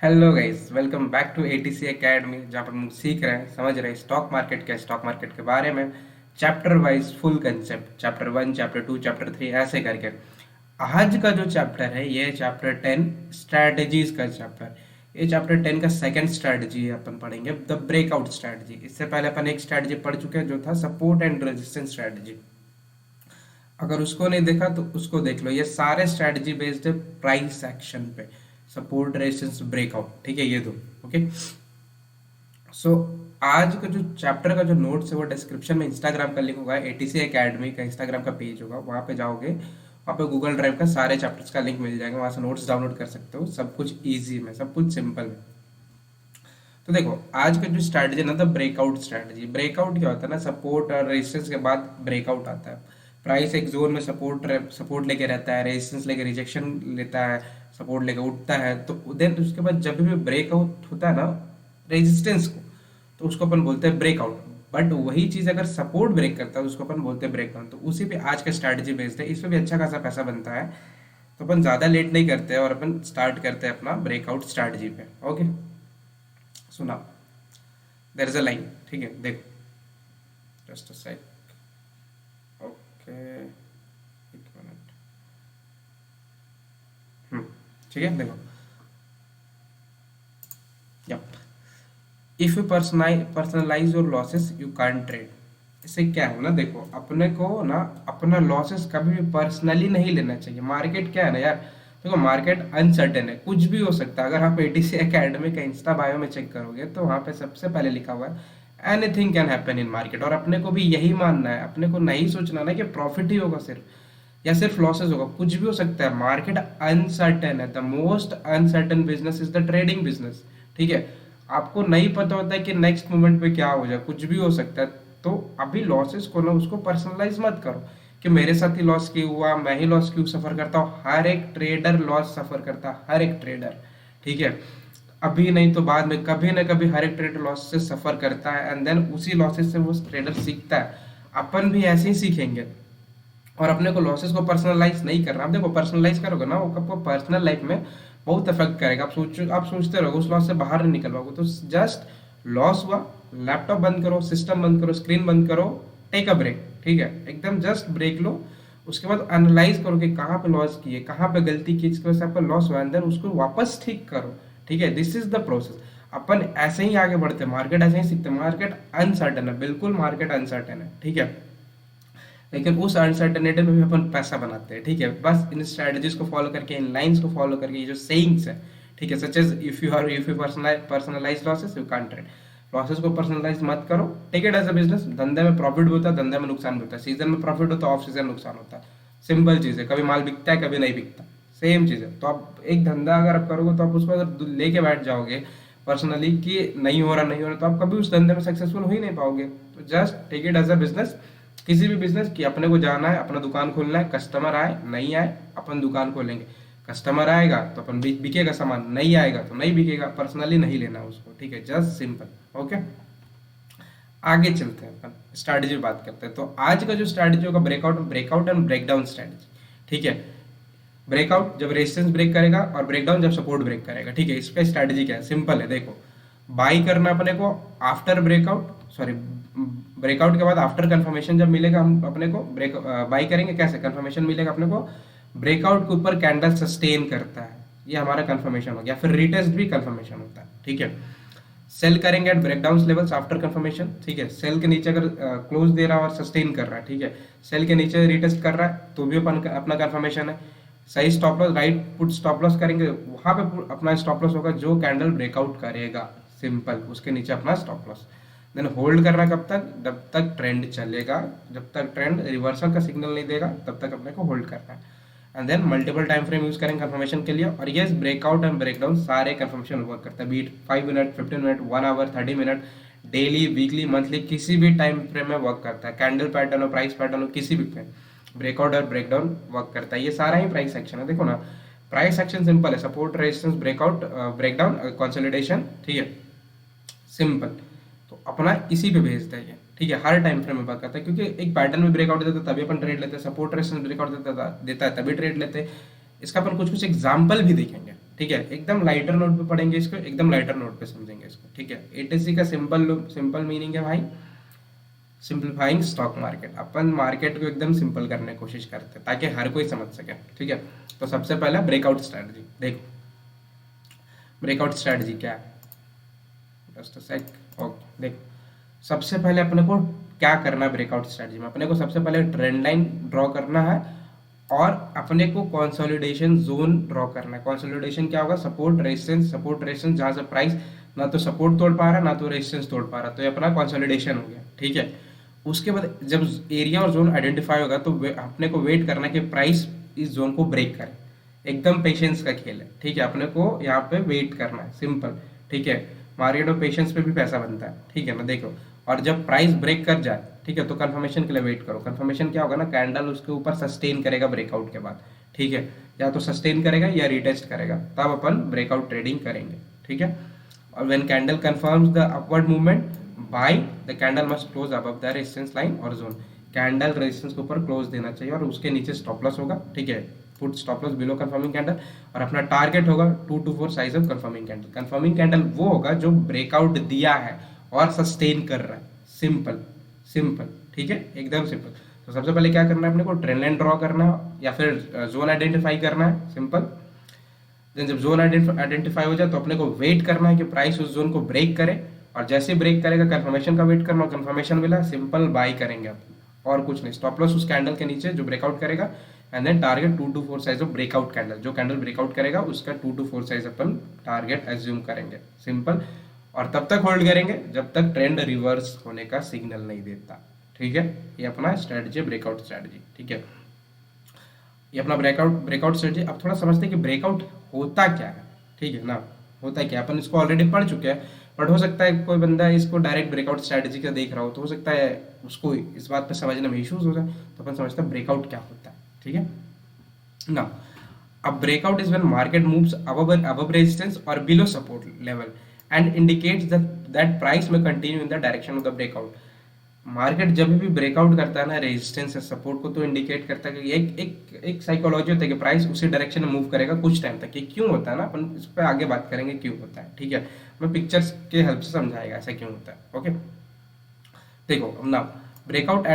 Hello guys, welcome back to ATC academy, जहाँ पर हम सीख रहे हैं, समझ रहे हैं स्टॉक मार्केट क्या है, स्टॉक मार्केट के बारे में chapter wise full concept, chapter 1, chapter 2, chapter 3 ऐसे करके। आज का जो चैप्टर है ये चैप्टर 10 स्ट्रैटेजीज का चैप्टर। ये चैप्टर 10 का सेकंड स्ट्रैटेजी अपन पढ़ेंगे, द ब्रेकआउट स्ट्रैटेजी। इससे पहले अपन एक स्ट्रैटेजी पढ़ चुके हैं जो था सपोर्ट एंड रेजिस्टेंस स्ट्रैटेजी। अगर उसको नहीं देखा तो उसको देख लो। ये सारे स्ट्रैटेजी बेस्ड है प्राइस एक्शन पे, सपोर्ट रेजिस्टेंस ब्रेकआउट, ठीक है ये दो। ओके, सो आज का जो चैप्टर का जो नोट्स है वो डिस्क्रिप्शन में इंस्टाग्राम का लिंक होगा, एटीसी एकेडमी का इंस्टाग्राम का पेज होगा, वहाँ पे जाओगे, वहाँ पे गूगल ड्राइव का सारे चैप्टर्स का लिंक मिल जाएगा, वहाँ से नोट्स डाउनलोड कर सकते हो। सब कुछ ईजी में, सब कुछ सिंपल में। तो देखो, आज का जो स्ट्रैटेजी ना था ब्रेकआउट स्ट्रैटेजी। ब्रेकआउट क्या होता है ना, सपोर्ट और रेजिस्टेंस के बाद ब्रेकआउट आता है। प्राइस एक जोन में सपोर्ट लेके रहता है, रेजिस्टेंस लेके रिजेक्शन लेता है, सपोर्ट लेके उठता है, तो देन उसके बाद जब भी ब्रेकआउट होता है ना रेजिस्टेंस को, तो उसको अपन बोलते हैं ब्रेकआउट। बट वही चीज अगर सपोर्ट ब्रेक करता है उसको अपन बोलते हैं ब्रेकडाउन। तो उसी पे आज का स्ट्रैटेजी बेस्ड है, इसमें भी अच्छा खासा पैसा बनता है। तो अपन ज्यादा लेट नहीं करते हैं और अपन स्टार्ट करते हैं अपना ब्रेकआउट स्ट्रैटेजी पे। ओके, सुना, देयर इज अ लाइन, ठीक है, देखो, जस्ट अ सेक। ओके, एक मिनट। हम्म, ठीक है, देखो, yup, if you personalise your losses you can't trade. इससे क्या है ना, देखो, अपने को ना अपना लॉसेस कभी भी पर्सनली नहीं लेना चाहिए। मार्केट क्या है ना यार, देखो मार्केट अनसर्टेन है, कुछ भी हो सकता है। अगर आप एटीसी एकेडमी का इंस्टा बायो में चेक करोगे तो वहां पे सबसे पहले लिखा हुआ है anything can happen in market. और अपने को भी यही मानना है, अपने को नहीं सोचना ना कि प्रॉफिट ही होगा सिर्फ या सिर्फ लॉसेस होगा, कुछ भी हो सकता है। मार्केट अनसर्टेन है, the most uncertain business is the trading business, ठीक है। आपको नहीं पता होता है कि नेक्स्ट मोमेंट पे क्या हो जाए, कुछ भी हो सकता है। तो अभी लॉसेस को ना उसको पर्सनलाइज मत करो कि मेरे साथ ही लॉस क्यों हुआ, मैं ही लॉस क्यों सफर करता हूँ। हर एक ट्रेडर लॉस सफर करता है, हर एक ट्रेडर, ठीक है। अभी नहीं तो बाद में कभी ना कभी हर एक ट्रेडर लॉस से सफर करता है, एंड देन उसी लॉसेस से वो ट्रेडर सीखता है। अपन भी ऐसे ही सीखेंगे। और अपने को लॉसेस को पर्सनलाइज नहीं करना। आप देखो, पर्सनलाइज करोगे ना वो आपको पर्सनल लाइफ में बहुत इफेक्ट करेगा। आप सोचते रहोगे, उस लॉस से बाहर नहीं निकल पाओगे। तो जस्ट लॉस हुआ, लैपटॉप बंद करो, सिस्टम बंद करो, स्क्रीन बंद करो, टेक अ ब्रेक, ठीक है, एकदम जस्ट ब्रेक लो। उसके बाद एनालाइज करो कि कहाँ पे लॉस किए, कहाँ पे गलती की, जिसकी वजह से आपका लॉस हुआ, एंड देन उसको वापस ठीक करो, ठीक है। This is the process. अपन ऐसे ही आगे बढ़ते हैं, मार्केट ऐसे ही सीखते हैं। मार्केट अनसर्टन है, बिल्कुल मार्केट अनसर्टन है, ठीक है। लेकिन उस अनसर्टेनिटी में भी अपन पैसा बनाते हैं, ठीक है, बस इन स्ट्रेटजीज को फॉलो करके, इन लाइंस को फॉलो करके, ये जो सेइंग्स है, ठीक है, such as if you personalise losses you can't trade. Losses को पर्सनलाइज मत करो, take it as a business. धंधे में प्रॉफिट भी होता है, धंधे में नुकसान भी होता है। सीजन में प्रॉफिट होता है, ऑफ सीजन नुकसान होता है। सिंपल चीज है, कभी माल बिकता है, कभी नहीं बिकता, सेम चीज है। तो आप एक धंधा अगर आप करोगे तो आप उसको अगर लेके बैठ जाओगे पर्सनली कि नहीं हो रहा, नहीं हो रहा, तो आप कभी उस धंधे में सक्सेसफुल हो ही नहीं पाओगे। तो just take it as a business. किसी भी बिजनेस की अपने को जाना है, अपना दुकान खोलना है, कस्टमर आए नहीं आए अपन दुकान खोलेंगे। कस्टमर आएगा तो अपन बिकेगा सामान, नहीं आएगा तो नहीं बिकेगा। पर्सनली नहीं लेना उसको, ठीक है, जस्ट सिंपल। ओके, आगे चलते हैं, अपन स्ट्रैटेजी बात करते हैं। तो आज का जो स्ट्रैटेजी होगा ब्रेकआउट एंड ब्रेकडाउन स्ट्रैटेजी, ठीक है। ब्रेकआउट जब रेजिस्टेंस ब्रेक करेगा और ब्रेकडाउन जब सपोर्ट ब्रेक करेगा, ठीक है। इसका स्ट्रैटेजी क्या है, सिंपल है, देखो, बाई करना अपने को आफ्टर ब्रेकआउट, सॉरी, ब्रेकआउट के बाद आफ्टर कंफर्मेशन जब मिलेगा हम अपने को ब्रेक बाई करेंगे। कैसे कंफर्मेशन मिलेगा अपने को, ब्रेकआउट के ऊपर कैंडल सस्टेन करता है, ये हमारा कंफर्मेशन हो गया। फिर रिटेस्ट भी कंफर्मेशन होता है, ठीक है। सेल करेंगे at breakdown levels after confirmation, ठीक है। सेल के नीचे अगर क्लोज दे रहा है और सस्टेन कर रहा है, ठीक है, सेल के नीचे रिटेस्ट कर रहा है तो भी अपन अपना कंफर्मेशन है। सही stop loss, right put stop loss करेंगे, वहां पे अपना स्टॉप लॉस होगा जो कैंडल ब्रेकआउट करेगा, सिंपल, उसके नीचे अपना स्टॉप लॉस। देन होल्ड करना कब तक, जब तक ट्रेंड चलेगा, जब तक ट्रेंड रिवर्सल का सिग्नल नहीं देगा तब तक अपने को होल्ड करना है। And then multiple time frame use करेंगे कंफर्मेशन के लिए। और ये ब्रेकआउट एंड ब्रेकडाउन सारे कंफर्मेशन वर्क करता है, be it 5 minute, 15 minute, 1 hour, 30 minute, daily, weekly, monthly, किसी भी टाइम फ्रेम में वर्क करता है। कैंडल पैटर्न हो, प्राइस पैटर्न हो, किसी भी पे ब्रेकआउट और ब्रेकडाउन वर्क करता है। ये सारा ही प्राइस एक्शन है, देखो ना, प्राइस एक्शन सिंपल है, support, resistance, breakout, breakdown, consolidation, ठीक है, सिंपल। तो अपना इसी पे भेजता है ये, ठीक है, हर टाइम फ्रेम में बात करता है। क्योंकि एक पैटर्न में ब्रेकआउट देता है तभी अपन ट्रेड लेते हैं, सपोर्ट रेजिस्टेंस ब्रेकआउट देता है तभी ट्रेड लेते हैं। इसका अपन कुछ कुछ एग्जाम्पल भी देखेंगे, ठीक है, एकदम लाइटर नोट पे पढ़ेंगे इसको, एकदम लाइटर नोट पे समझेंगे इसको, ठीक है। एटीसी का सिंपल सिंपल मीनिंग है भाई, सिंप्लीफाइंग स्टॉक मार्केट। अपन मार्केट को एकदम सिंपल करने की कोशिश करते हैं ताकि हर कोई समझ सके, ठीक है। तो सबसे पहला ब्रेकआउट स्ट्रेटजी देखो, ब्रेकआउट स्ट्रेटजी क्या है, जस्ट अ सेक। ओके देखो, सबसे पहले अपने को क्या करना है ब्रेकआउट स्ट्रेटजी में, अपने को सबसे पहले ट्रेंड लाइन ड्रॉ करना है और अपने को कंसोलिडेशन जोन ड्रॉ करना है। कंसोलिडेशन क्या होगा, सपोर्ट रेजिस्टेंस जहां से प्राइस ना तो सपोर्ट तोड़ पा रहा ना तो रेजिस्टेंस तोड़ पा रहा, तो ये अपना कंसोलिडेशन हो गया, ठीक है। उसके बाद जब एरिया और जोन आइडेंटिफाई होगा तो अपने को वेट करना है कि प्राइस इस जोन को ब्रेक करे, एकदम पेशेंस का खेल है, ठीक है। अपने को यहाँ पे वेट करना है, सिंपल, ठीक है। मार्केट में पेशेंस पे भी पैसा बनता है, ठीक है ना, देखो। और जब प्राइस ब्रेक कर जाए, ठीक है, तो कंफर्मेशन के लिए वेट करो। कंफर्मेशन क्या होगा ना, कैंडल उसके ऊपर सस्टेन करेगा ब्रेकआउट के बाद, ठीक है, या तो सस्टेन करेगा या रिटेस्ट करेगा, तब अपन ब्रेकआउट ट्रेडिंग करेंगे, ठीक है। और when candle confirms the upward movement by the candle must close above the resistance line और जोन, कैंडल रेजिस्टेंस के ऊपर क्लोज देना चाहिए और उसके नीचे स्टॉप लॉस होगा, ठीक है, put stop loss below confirming candle. और अपना टारगेट होगा 2 to 4 size of confirming candle. Confirming candle वो होगा जो ब्रेकआउट दिया है और सस्टेन कर रहा है, सिंपल सिंपल, ठीक है, एकदम सिंपल। तो सबसे पहले क्या करना है, अपने को ट्रेंड लाइन ड्रॉ करना है या फिर जोन आइडेंटिफाई करना है, सिंपल। देन जब जोन आइडेंटिफाई हो जाए तो अपने को वेट करना है कि प्राइस उस जोन को ब्रेक करे, और जैसे ब्रेक करेगा कंफर्मेशन का वेट करना, और कंफर्मेशन मिला सिंपल बाई करेंगे अपन, और कुछ नहीं। स्टॉप लॉस उस कैंडल के नीचे जो ब्रेकआउट करेगा, and then target 2 to 4 size of breakout candle, जो कैंडल ब्रेकआउट करेगा उसका 2 to 4 साइज अपन टारगेट एज्यूम करेंगे, सिंपल। और तब तक होल्ड करेंगे जब तक ट्रेंड रिवर्स होने का सिग्नल नहीं देता, ठीक है। ये अपना स्ट्रेटजी, ब्रेकआउट स्ट्रेटजी, ठीक है। ये अपना ब्रेकआउट स्ट्रेटजी। अब थोड़ा समझते हैं कि ब्रेकआउट होता क्या है, ठीक है ना, होता है क्या, अपन इसको ऑलरेडी पढ़ चुके हैं, बट हो सकता है कोई बंदा इसको डायरेक्ट ब्रेकआउट स्ट्रेटजी का देख रहा हो, तो हो सकता है उसको इस बात पे समझने में इश्यूज हो जाए, तो अपन समझते हैं ब्रेकआउट क्या होता है, ठीक है ना। अब breakout is when market moves above resistance or below support level and indicates that price may continue in the direction of the breakout। Market जब भी ब्रेकआउट करता है ना रेजिस्टेंस या सपोर्ट को, तो इंडिकेट करता है कि एक साइकोलॉजी होता है कि प्राइस उसी डायरेक्शन में मूव करेगा कुछ टाइम तक। ये क्यों होता है ना, अपन इस पर आगे बात करेंगे क्यों होता है, ठीक है। मैं पिक्चर्स के हेल्प से समझाएगा ऐसा क्यों होता है, ओके। देखो now breakout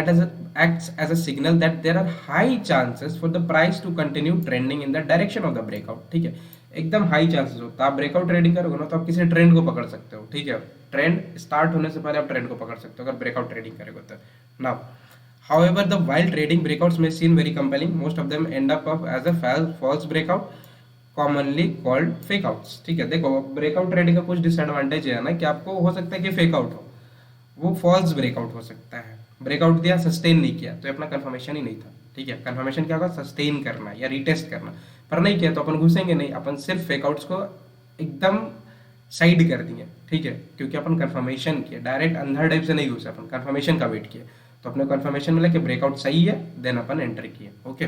acts as a signal that there are high chances for the price to continue trending in the direction of the breakout, ठीक है। एकदम हाई चांसेस होता है, आप ब्रेकआउट ट्रेडिंग करोगे ना तो आप किसी ट्रेंड को पकड़ सकते हो, ठीक है। ट्रेंड स्टार्ट होने से पहले आप ट्रेंड को पकड़ सकते हो अगर ब्रेकआउट ट्रेडिंग करोगे तो। Now however the while trading breakouts may seem very compelling, most of them end up as a false breakout commonly called fake outs, ठीक है। देखो ब्रेकआउट ट्रेडिंग का कुछ डिसएडवांटेज है ना कि आपको हो सकता है कि फेक आउट हो, वो फॉल्स ब्रेकआउट हो सकता है। ब्रेकआउट दिया सस्टेन नहीं किया तो अपना कंफर्मेशन ही नहीं था, ठीक है। कंफर्मेशन क्या होगा, सस्टेन करना या रिटेस्ट करना, पर नहीं किया तो अपन घुसेंगे नहीं, अपन सिर्फ फेकआउट्स को एकदम साइड कर दिए, ठीक है, क्योंकि अपन कंफर्मेशन किया, डायरेक्ट अंधर टाइप से नहीं घुसे, अपन कंफर्मेशन का वेट किया, तो अपने कंफर्मेशन मिला कि ब्रेकआउट सही है, देन अपन एंटर किए, okay.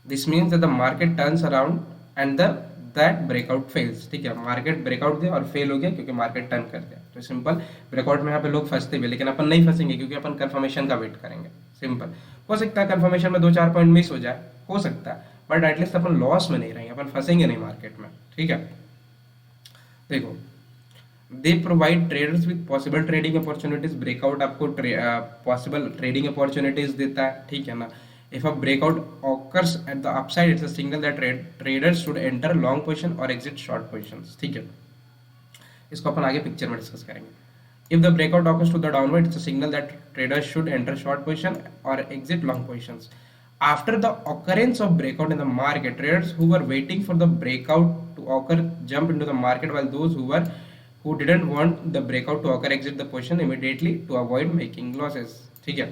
This means that the market turns around and the that breakout fails, ठीक है। मार्केट ब्रेकआउट दिया और फेल हो गया क्योंकि मार्केट टर्न कर दिया, तो सिंपल ब्रेकआउट में यहाँ पे लोग फंसते हुए, लेकिन अपन नहीं फंसेंगे क्योंकि अपन कंफर्मेशन का वेट करेंगे, सिंपल। हो सकता है कंफर्मेशन में 2-4 पॉइंट मिस हो जाए, हो सकता है, बट एटलीस्ट अपन लॉस में नहीं रहेंगे, अपन फंसेंगे नहीं मार्केट में, ठीक है। देखो they provide traders with possible trading opportunities, breakout आपको पॉसिबल ट्रेडिंग अपॉर्चुनिटीज देता है, ठीक है ना। If a breakout occurs at the upside, it's a signal that traders should enter long position or exit short positions, ठीक है। इसको अपन आगे पिक्चर में डिस्कस करेंगे। If the breakout occurs to the downward, it's a signal that traders should enter short position or exit long positions. After the occurrence of breakout in the market, traders who were waiting for the breakout to occur jump into the market, while those who didn't want the breakout to occur exit the position immediately to avoid making losses, ठीक है।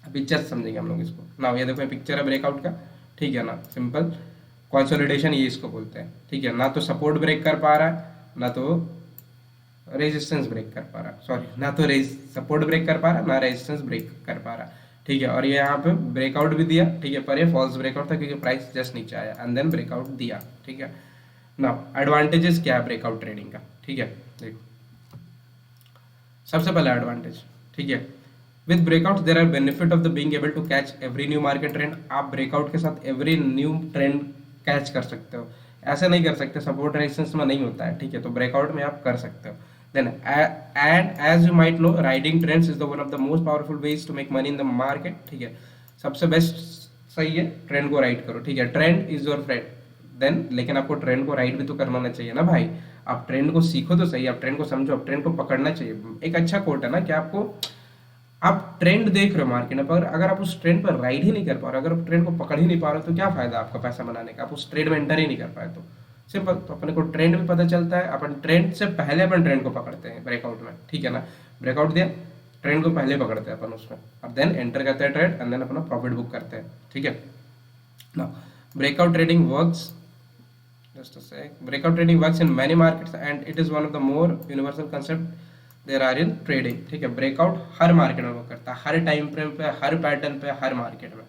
Picture समझेंगे हम लोग इसको ना। ये देखो picture है ब्रेकआउट का, ठीक है ना, सिंपल। कंसोलिडेशन ये इसको बोलते हैं, ठीक है ना। तो सपोर्ट ब्रेक कर पा रहा है ना तो रेजिस्टेंस ब्रेक कर पा रहा है, सॉरी, ना तो सपोर्ट ब्रेक कर पा रहा है ना रेजिस्टेंस ब्रेक कर पा रहा है, ठीक है। और ये यहाँ पे ब्रेकआउट भी दिया, ठीक है, पर ये फॉल्स ब्रेकआउट था क्योंकि प्राइस जस्ट नीचे आया एंड देन ब्रेकआउट दिया, ठीक है ना। एडवांटेजेस क्या है ब्रेकआउट ट्रेडिंग का, ठीक है। देखो सबसे पहला एडवांटेज, ठीक है, with breakout there are benefit of the being able to catch every new market trend. आप ब्रेकआउट के साथ एवरी न्यू ट्रेंड कैच कर सकते हो। ऐसे नहीं कर सकते, सपोर्ट रेजिस्टेंस में नहीं होता है, ठीक है, तो ब्रेकआउट में आप कर सकते हो। Then and as you might know, riding trends is the one of the most powerful ways to make money in the market, ठीक है, सबसे बेस्ट सही है ट्रेंड को राइड करो, ठीक है, trend is your friend. Then लेकिन आपको ट्रेंड को राइड भी तो करना आना चाहिए ना भाई, आप ट्रेंड को सीखो तो सही, आप ट्रेंड को समझो, आप ट्रेंड को पकड़ना चाहिए। एक अच्छा कोट है ना कि आपको, आप ट्रेंड देख रहे हो मार्केट में, पर अगर आप उस ट्रेंड पर राइड ही नहीं कर पा रहे हो, अगर आप ट्रेंड को पकड़ ही नहीं पा रहे हो, तो क्या फायदा आपका पैसा बनाने का, आप उस ट्रेड में एंटर ही नहीं कर पाए तो। सिंपल, तो अपने को ट्रेंड भी पता चलता है, अपन ट्रेंड से पहले अपन ट्रेंड को पकड़ते हैं ब्रेकआउट में, ठीक है ना, ब्रेकआउट दिया, ट्रेंड को पहले पकड़ते हैं अपन उसमें, और देन एंटर करते हैं ट्रेड, एंड देन अपना प्रॉफिट बुक करते हैं, ठीक है ना। Breakout trading works, just a sec, breakout trading works in many markets and it is one of the more universal concept there are in trading, ठीक है, ब्रेकआउट हर market में work करता है, हर टाइम फ्रेम पे, हर पैटर्न पे, हर market में,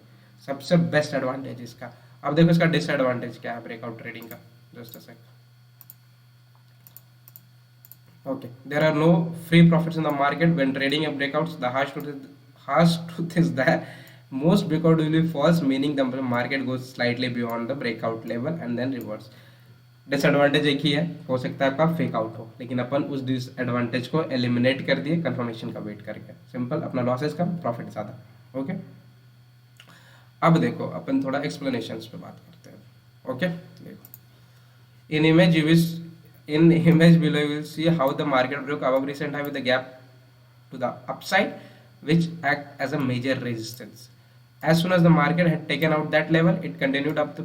सबसे best advantage इसका। अब देखो इसका डिसएडवांटेज क्या है ब्रेकआउट ट्रेडिंग का, just a sec. Okay, there are no free profits in the market when trading a breakouts. The harsh truth is that most breakout will be false, meaning the market goes slightly beyond the breakout level and then reverse. Disadvantage एक ही है, हो सकता है आपका fake out हो, लेकिन अपन उस disadvantage को एलिमिनेट कर दिए कंफर्मेशन का वेट करके, सिंपल, अपना लॉसेस कम, प्रॉफिट ज़्यादा। ओके, अब देखो अपन थोड़ा एक्सप्लेनेशंस पे बात करते हैं। ओके, देखो इन image you will, in image below you will see how the market broke above recent high with a gap to the upside which act as a major resistance. As soon as the market had taken out that level, it continued up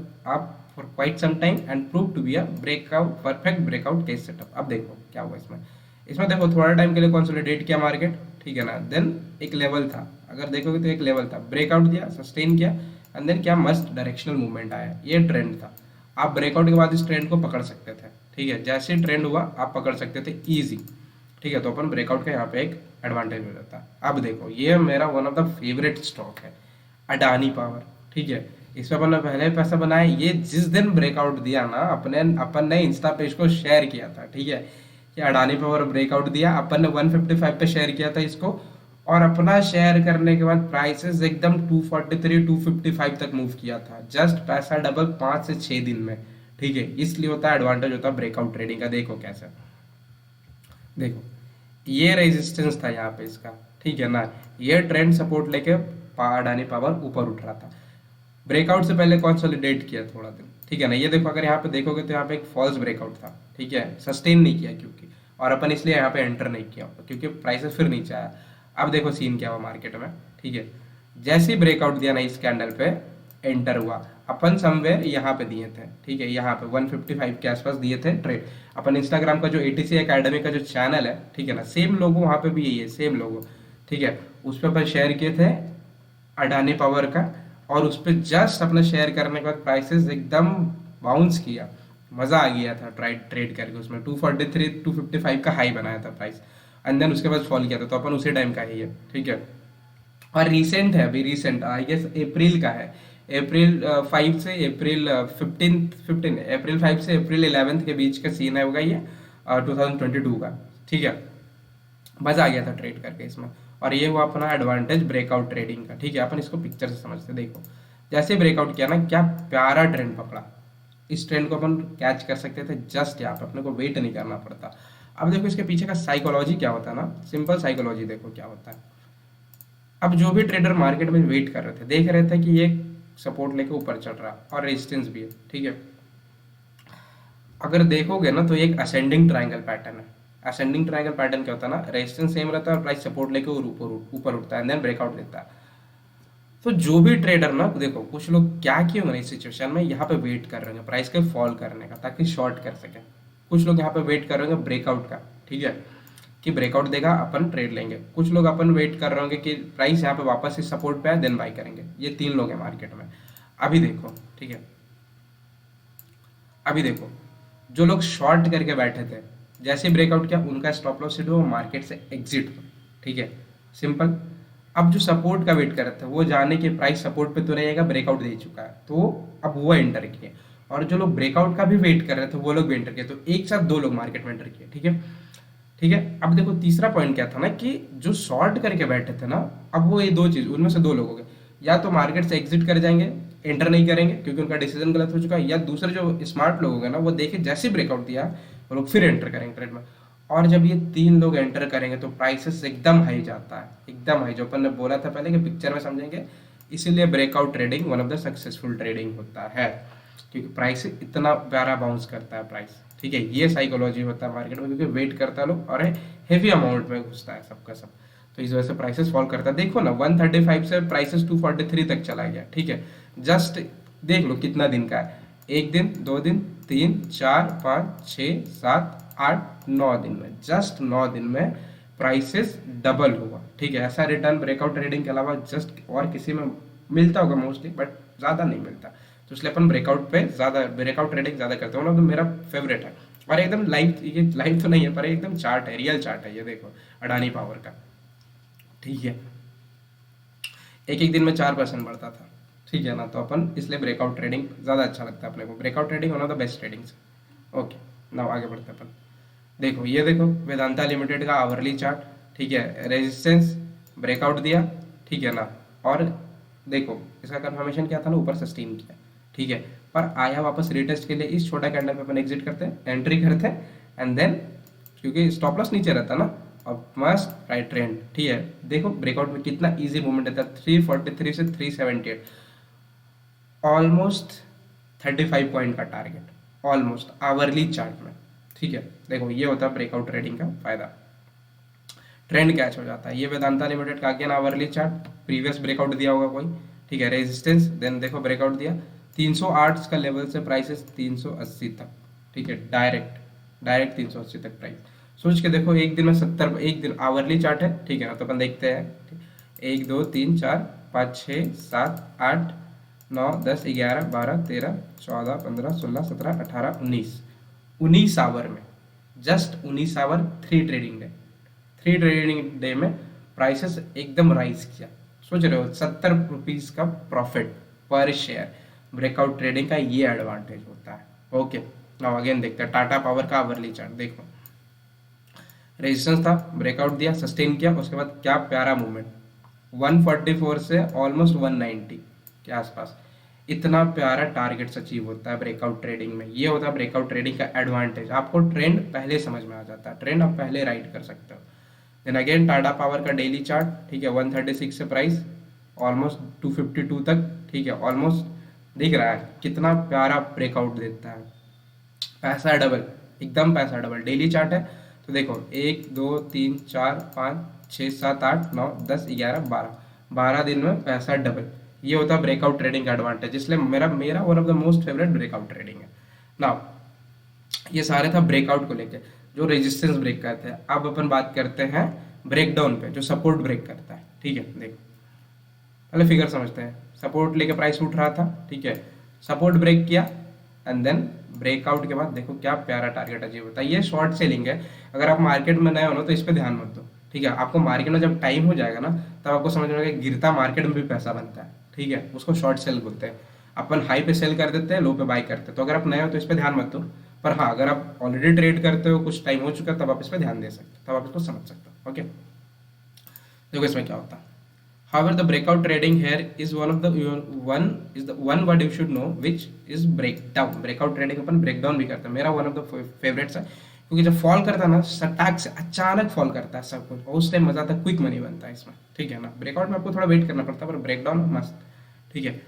for quite some time and proved to be a breakout, perfect breakout case setup. अब देखो क्या हुआ इसमें, इसमें देखो थोड़ा time के लिए कंसोलिडेट किया मार्केट, ठीक है ना, देन एक लेवल था, अगर देखोगे तो एक लेवल था, ब्रेकआउट दिया, सस्टेन किया, एंड देन क्या मस्त डायरेक्शनल मूवमेंट आया, ये ट्रेंड था। आप ब्रेकआउट के बाद इस ट्रेंड को पकड़ सकते थे, ठीक है, जैसे ट्रेंड हुआ आप पकड़ सकते थे इजी, ठीक है, तो अपन ब्रेकआउट का यहाँ पे एक एडवांटेज हो जाता है। अब देखो ये मेरा one of the favourite stock है, अडानी पावर, ठीक है, इस पर अपन ने पहले पैसा बनाया, ये जिस दिन ब्रेकआउट दिया ना, अपन ने इंस्टा पेज को शेयर किया था, ठीक है, कि अडानी पावर ब्रेकआउट दिया, अपन ने 155 पे शेयर किया था इसको, और अपना शेयर करने के बाद प्राइसेस एकदम 243 255 तक मूव किया था, जस्ट पैसा डबल 5 से 6 दिन में, ठीक है, इसलिए होता है एडवांटेज होता है ब्रेकआउट ट्रेडिंग का। देखो कैसे, देखो ये रेजिस्टेंस था यहाँ पे इसका, ठीक है ना, ये ट्रेंड सपोर्ट लेके अडानी पावर ऊपर उठ रहा था, ब्रेकआउट से पहले कंसोलिडेट किया थोड़ा दिन, ठीक है ना, ये देखो अगर यहाँ पे देखोगे तो यहाँ पे एक फॉल्स ब्रेकआउट था, ठीक है, सस्टेन नहीं किया क्योंकि, और अपन इसलिए यहाँ पे एंटर नहीं किया क्योंकि प्राइसेस फिर नीचे आया। अब देखो सीन क्या हुआ मार्केट में, ठीक है, जैसे ही ब्रेकआउट दिया ना इस कैंडल पे, एंटर हुआ, अपन समवेयर यहाँ पे दिए थे, ठीक है, यहाँ पे 155 के आसपास दिए थे ट्रेड। अपन इंस्टाग्राम का जो एटीसी एकेडमी का जो चैनल है, ठीक है ना, सेम लोगो वहाँ पे भी यही है, सेम लोगो, ठीक है, उस पर अपन शेयर किए थे अडानी पावर का, और उस पर जस्ट अपना शेयर करने के बाद प्राइसेस एकदम बाउंस किया, मजा आ गया था ट्रेड करके, उसमें 243 255 का हाई बनाया था प्राइस, एंड देन उसके बाद फॉल किया था, तो अपन उसी टाइम का ही है, ठीक है, और रिसेंट है, अभी रिसेंट आई गेस अप्रैल का है, अप्रैल 5 से अप्रैल 15 अप्रैल 5 से अप्रैल 11 के बीच का सीन है होगा ये 2022 का, ठीक है, मजा आ गया था ट्रेड करके इसमें, और ये हुआ अपना एडवांटेज ब्रेकआउट ट्रेडिंग का, ठीक है, अपन इसको पिक्चर से समझते, देखो जैसे ब्रेकआउट किया ना, क्या प्यारा ट्रेंड पकड़ा, इस ट्रेंड को अपन कैच कर सकते थे जस्ट यहाँ पे, अपने को वेट नहीं करना पड़ता। अब देखो इसके पीछे का साइकोलॉजी क्या होता है ना, सिंपल साइकोलॉजी देखो क्या होता है। अब जो भी ट्रेडर मार्केट में वेट कर रहे थे, देख रहे थे कि ये सपोर्ट लेके ऊपर चल रहा और रेजिस्टेंस भी है, ठीक है, अगर देखोगे ना तो एक असेंडिंग ट्रायंगल पैटर्न है। असेंडिंग ट्रायंगल पैटर्न क्या होता है ना, रेजिस्टेंस सेम रहता है और प्राइस सपोर्ट लेके ऊपर उठता है, देन ब्रेकआउट देता है। तो जो भी ट्रेडर ना, देखो कुछ लोग क्या किए होंगे इस सिचुएशन में, यहाँ पे वेट कर रहे हैं प्राइस के फॉल करने का ताकि शॉर्ट कर सके, कुछ लोग यहाँ पे वेट कर रहे होंगे ब्रेकआउट का, ठीक है, कि ब्रेकआउट देगा अपन ट्रेड लेंगे, कुछ लोग अपन वेट कर रहे होंगे कि प्राइस यहाँ पे वापस इस सपोर्ट पे आए देन बाई करेंगे, ये 3 लोग हैं मार्केट में। अभी देखो, ठीक है, अभी देखो जो लोग शॉर्ट करके बैठे थे, जैसे ब्रेकआउट किया उनका स्टॉप लॉस हिट हुआ, मार्केट से एग्जिट हुआ, ठीक है, सिंपल। अब जो सपोर्ट का वेट कर रहे थे वो जाने के प्राइस सपोर्ट पे तो रहेगा, ब्रेकआउट दे चुका है, तो अब वो एंटर किए, और जो लोग ब्रेकआउट का भी वेट कर रहे थे वो लोग भी एंटर किए, तो एक साथ 2 लोग मार्केट में एंटर किए, ठीक है, ठीक है। अब देखो तीसरा पॉइंट क्या था ना, कि जो शॉर्ट करके बैठे थे ना, अब वो ये 2 चीज, उनमें से 2 लोग हो गए, या तो मार्केट से एग्जिट कर जाएंगे, एंटर नहीं करेंगे क्योंकि उनका डिसीजन गलत हो चुका है, या दूसरे जो स्मार्ट लोग होंगे ना वो देखे जैसे ब्रेकआउट दिया वो लोग फिर एंटर करेंगे ट्रेड में। और जब ये तीन लोग एंटर करेंगे तो प्राइसेस एकदम हाई जाता है, एकदम हाई, जो अपन ने बोला था पहले कि पिक्चर में समझेंगे। इसीलिए breakout trading one of the successful trading होता है, क्योंकि प्राइस इतना प्यारा बाउंस करता है प्राइस। ठीक है, ये साइकोलॉजी होता है मार्केट में, क्योंकि वेट करता है लोग और हेवी अमाउंट में घुसता है सबका सब, तो इस वजह से प्राइसेस फॉल करता है। देखो ना 135 से प्राइसेस 243 तक चला गया। ठीक है, जस्ट देख लो कितना दिन का है, एक दिन, दो दिन, तीन, चार, पाँच, छः, सात, आठ, 9 दिन में, जस्ट 9 दिन में प्राइसेस डबल हुआ। ठीक है, ऐसा रिटर्न ब्रेकआउट ट्रेडिंग के अलावा जस्ट और किसी में मिलता होगा मोस्टली, बट ज़्यादा नहीं मिलता। तो इसलिए अपन ब्रेकआउट पे ज़्यादा, ब्रेकआउट ट्रेडिंग ज़्यादा करते हो ना, तो मेरा फेवरेट है। और एकदम लाइव, ये लाइव तो नहीं है पर एकदम चार्ट है, रियल चार्ट है ये, देखो अडानी पावर का। ठीक है, एक एक दिन में 4% बढ़ता था। ठीक है ना, तो अपन इसलिए ब्रेकआउट ट्रेडिंग ज़्यादा अच्छा लगता है अपने को। Breakout trading one of the best tradings. Okay, now आगे बढ़ते हैं अपन। देखो ये देखो वेदांता लिमिटेड का आवरली चार्ट। ठीक है, रेजिस्टेंस ब्रेकआउट दिया। ठीक है ना, और देखो इसका कंफर्मेशन क्या था ना, ऊपर सस्टेन किया। ठीक है, पर आया वापस रिटेस्ट के लिए, इस छोटा कैंडल पे अपन एग्जिट करते हैं, एंट्री करते हैं, एंड देन क्योंकि स्टॉप लॉस नीचे रहता ना, और मस्त राइट ट्रेंड। ठीक है, देखो ब्रेकआउट में कितना इजी मूवमेंट रहता है, 343 से 378, ऑलमोस्ट 35 पॉइंट का टारगेट, ऑलमोस्ट आवरली चार्ट में। ठीक है, देखो ये होता है ब्रेकआउट ट्रेडिंग का फायदा, ट्रेंड कैच हो जाता है। ये वेदांता लिमिटेड का again hourly chart, previous breakout दिया होगा कोई। ठीक है, रेजिस्टेंस, देन देखो ब्रेकआउट दिया 308 का लेवल से प्राइसेस 380 तक। ठीक है, डायरेक्ट 380 तक प्राइस। सोच के देखो एक दिन में 70, एक दिन आवरली चार्ट है। ठीक है ना, तो अपन देखते हैं 1 2 3 4 5 6 7 8 9 10 11 12 13 14 15 16 17 18 19 आवर में, जस्ट 19 आवर, 3 ट्रेडिंग डे में प्राइसेस एकदम राइज किया। सोच रहे हो 70 रुपीज का प्रॉफिट पर शेयर, ब्रेकआउट ट्रेडिंग का ये एडवांटेज होता है। ओके, नाउ अगेन देखते हैं टाटा पावर का आवरली चार्ट। देखो रेजिस्टेंस था, ब्रेकआउट दिया, सस्टेन किया, उसके बाद क्या प्यारा मूवमेंट, 144 से ऑलमोस्ट 190 के आसपास, इतना प्यारा टारगेट्स अचीव होता है ब्रेकआउट ट्रेडिंग में। ये होता है ब्रेकआउट ट्रेडिंग का एडवांटेज, आपको ट्रेंड पहले समझ में आ जाता है, ट्रेंड आप पहले राइड कर सकते हो। देन अगेन टाटा पावर का डेली चार्ट। ठीक है, 136 से प्राइस ऑलमोस्ट 252 तक। ठीक है, ऑलमोस्ट दिख रहा है कितना प्यारा ब्रेकआउट देता है, पैसा डबल, एकदम पैसा डबल। डेली चार्ट है तो देखो 1 2 3 4 5 6 7 8 9 10 11 12 दिन में पैसा डबल। ये होता है ब्रेकआउट ट्रेडिंग का एडवांटेज, इसलिए मेरा मेरा one of the most favourite breakout trading है। नाउ ये सारे था ब्रेकआउट को लेके, जो रेजिस्टेंस ब्रेक करते हैं। अब अपन बात करते हैं ब्रेकडाउन पे, जो सपोर्ट ब्रेक करता है। ठीक है, देखो पहले फिगर समझते हैं। सपोर्ट लेके प्राइस उठ रहा था। ठीक है, सपोर्ट ब्रेक किया, एंड देन ब्रेकआउट के बाद देखो क्या प्यारा टारगेट अचीव होता है। ये शॉर्ट सेलिंग है, अगर आप मार्केट में नए हो ना तो इस पर ध्यान मत दो। ठीक है, आपको मार्केट में जब टाइम हो जाएगा ना तब आपको समझ में आएगा गिरता मार्केट में भी पैसा बनता है। ठीक है, उसको शॉर्ट सेल बोलते हैं। अपन हाई पे सेल कर देते हैं, लो पे बाई करते हैं। तो अगर आप नए हो तो इस पर ध्यान मत दो, पर हाँ अगर आप ऑलरेडी ट्रेड करते हो, कुछ टाइम हो चुका है, तब आप इस पर ध्यान दे सकते हो, तब आप इसको समझ सकते हो। ओके, देखो इसमें क्या होता है। However, the breakout trading here is one word you should know, which is breakdown. Breakout trading upon breakdown भी करते हैं, मेरा one of the favorites है, क्योंकि जब फॉल करता है ना सटाक से अचानक फॉल करता है सब कुछ, और उस टाइम मजा आता है, क्विक मनी बनता है इसमें। ठीक है ना, ब्रेकआउट में आपको थोड़ा वेट करना पड़ता है, पर ब्रेकडाउन मस्त। ठीक है,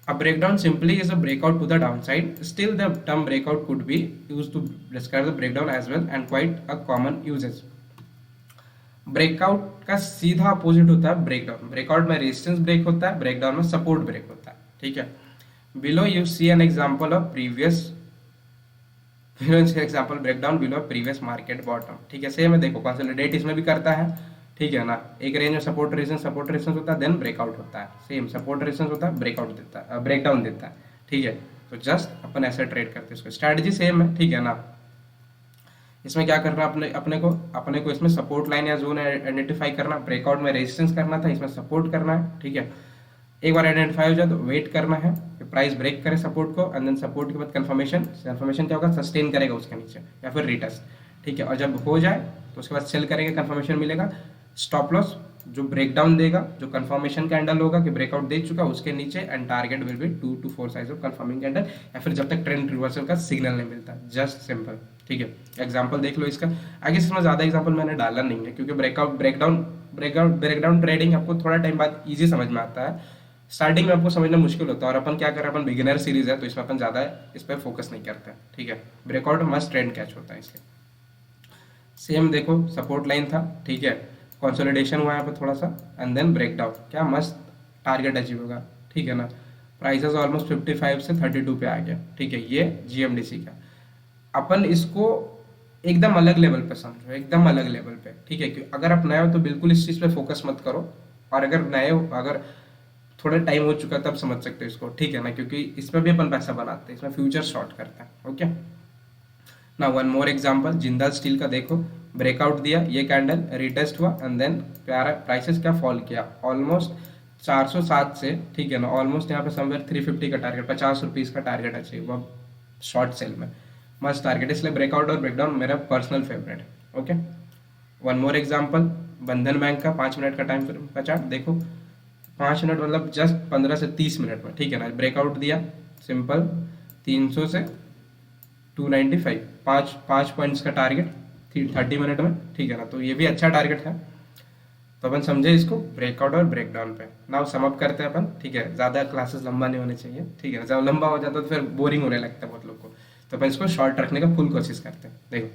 a breakdown simply is a breakout to the downside. Still, the term breakout could be used to describe the breakdown as well, and quite a common usage. Breakout का सीधा अपोजिट होता है ब्रेकडाउन। ब्रेकआउट में resistance break होता है, breakdown में support break होता है। ठीक है, below you see an example of example breakdown below previous market bottom. ठीक है, सेम है, देखो कंसोलिडेट इसमें भी करता है। ठीक है ना, एक रेंज में सपोर्ट रेजिस्टेंस होता है, देन ब्रेकआउट होता है, सेम सपोर्ट रेजिस्टेंस होता है, ब्रेकआउट देता है, ब्रेकडाउन देता है। ठीक है, तो जस्ट अपन ऐसे ट्रेड करते हैं, इसको स्ट्रैटेजी सेम है। ठीक है ना, इसमें क्या करना अपने को इसमें सपोर्ट लाइन या जोन आइडेंटिफाई करना, ब्रेकआउट में रेजिस्टेंस करना था, इसमें सपोर्ट करना है। ठीक है, एक बार आइडेंटिफाई हो जाए तो वेट करना है कि प्राइस ब्रेक करे सपोर्ट को, एंड देन सपोर्ट के बाद कंफर्मेशन क्या होगा, सस्टेन करेगा उसके नीचे या फिर रिटेस्ट। ठीक है, और जब हो जाए तो उसके बाद सेल करेंगे, कंफर्मेशन मिलेगा, स्टॉप लॉस जो ब्रेकडाउन देगा, जो कंफर्मेशन कैंडल होगा कि ब्रेकआउट दे चुका, उसके नीचे, and target will be 2 to 4 size of confirming candle, या फिर जब तक ट्रेंड रिवर्सल का सिग्नल नहीं मिलता। जस्ट सिंपल, ठीक है। एग्जांपल देख लो इसका। आगे इसमें ज़्यादा एग्जांपल मैंने डाला नहीं है, क्योंकि ब्रेकडाउन ट्रेडिंग आपको थोड़ा टाइम बाद इजी समझ में आता है, स्टार्टिंग में आपको समझना मुश्किल होता है। और अपन क्या कर रहे हैं, अपन बिगिनर सीरीज है, तो इसमें अपन ज़्यादा इस पर फोकस नहीं करते हैं, ठीक है। ब्रेकआउट मस्ट ट्रेंड कैच होता है इसलिए। सेम देखो, सपोर्ट लाइन था, ठीक है, कंसोलिडेशन हुआ यहाँ पे थोड़ा सा, एंड देन ब्रेकडाउन, क्या मस्त टारगेट अचीव होगा, ठीक है ना। प्राइसेस ऑलमोस्ट 55 से 32 पे आ गया, ठीक है, ये जीएमडीसी का। अपन इसको एकदम अलग लेवल पे समझो, एकदम अलग लेवल पे, ठीक है। क्यों, अगर आप नए हो तो बिल्कुल इस चीज़ पे फोकस मत करो, और अगर नए हो, अगर थोड़ा टाइम हो चुका तब समझ सकते हो इसको, ठीक है ना, क्योंकि इसमें भी अपन पैसा बनाते हैं, इसमें फ्यूचर शॉर्ट करते हैं, ओके ना। One more example, Jindal steel का देखो, ब्रेकआउट दिया, ये कैंडल रिटेस्ट हुआ, एंड देन प्यारा प्राइसेस क्या फॉल किया, ऑलमोस्ट 407 से, ठीक है ना, ऑलमोस्ट यहाँ पे समवेयर 350 का टारगेट, 50 रुपीज़ का टारगेट अचीव हुआ शॉर्ट सेल में। मस्त टारगेट, इसलिए ब्रेकआउट और ब्रेकडाउन मेरा पर्सनल फेवरेट है, ओके। वन मोर एग्जांपल, बंधन बैंक का 5 मिनट का टाइम फ्रेम का चार्ट देखो, 5 मिनट मतलब जस्ट 15 से 30 मिनट में, ठीक है ना, ब्रेकआउट दिया सिंपल 300 से 295, पाँच पाँच पॉइंट्स का टारगेट 30 मिनट में, ठीक है ना, तो ये भी अच्छा टारगेट है। तो अपन समझे इसको ब्रेकआउट और ब्रेकडाउन पे। नाउ सम अप करते हैं अपन, ठीक है, ज़्यादा क्लासेस लंबा नहीं होने चाहिए, ठीक है, जब लंबा हो जाता है तो फिर बोरिंग होने लगता है बहुत लोग को, तो अपन इसको शॉर्ट रखने का फुल कोशिश करते हैं। देखो,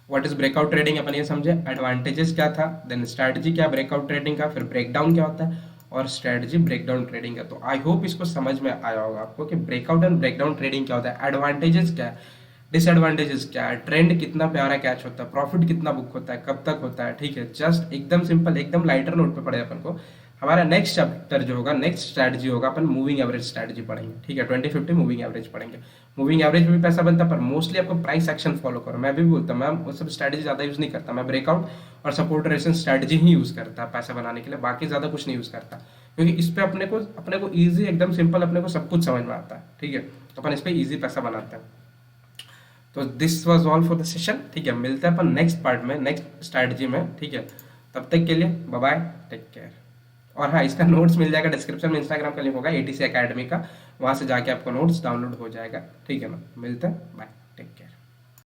व्हाट इज ब्रेकआउट ट्रेडिंग, अपन ये समझे, एडवांटेजेस क्या था, देन स्ट्रैटेजी क्या ब्रेकआउट ट्रेडिंग का, फिर ब्रेकडाउन क्या होता है, और स्ट्रैटेजी ब्रेकडाउन ट्रेडिंग का। तो आई होप इसको समझ में आया होगा आपको कि ब्रेकआउट एंड ब्रेकडाउन ट्रेडिंग क्या होता है, एडवांटेजेस क्या है, डिसएडवांटेजेस क्या है, ट्रेंड कितना प्यारा कैच होता है, प्रॉफिट कितना बुक होता है, कब तक होता है, ठीक है। जस्ट एकदम सिंपल, एकदम लाइटर नोट पे पड़े अपन को। हमारा नेक्स्ट चैप्टर जो होगा, नेक्स्ट स्ट्रैटेजी होगा, अपन मूविंग एवरेज स्ट्रैटेजी पढ़ेंगे, ठीक है, 20-50 मूविंग एवरेज पढ़ेंगे। मूविंग एवरेज में भी पैसा बनता है, पर मोस्टली आपको प्राइस एक्शन फॉलो करो। मैं भी बोलता हूँ, मैं वो सब स्ट्रैटेजी ज़्यादा यूज़ नहीं करता, मैं ब्रेकआउट और सपोर्ट रेजिस्टेंस स्ट्रैटेजी ही यूज़ करता है पैसा बनाने के लिए, बाकी ज़्यादा कुछ नहीं यूज़ करता, क्योंकि इस पे अपने को ईजी, एकदम सिंपल, अपने को सब कुछ समझ में आता है, ठीक है। तो अपन इस पे ईजी पैसा बनाते हैं। तो this was all for the session, ठीक है। मिलते हैं अपन नेक्स्ट पार्ट में, नेक्स्ट स्ट्रैटेजी में, ठीक है। तब तक के लिए बाय बाय, टेक केयर। और हाँ, इसका नोट्स मिल जाएगा डिस्क्रिप्शन में, इंस्टाग्राम का लिंक होगा एटीसी एकेडमी का, वहाँ से जाके आपको नोट्स डाउनलोड हो जाएगा, ठीक है ना। मिलते हैं, बाय।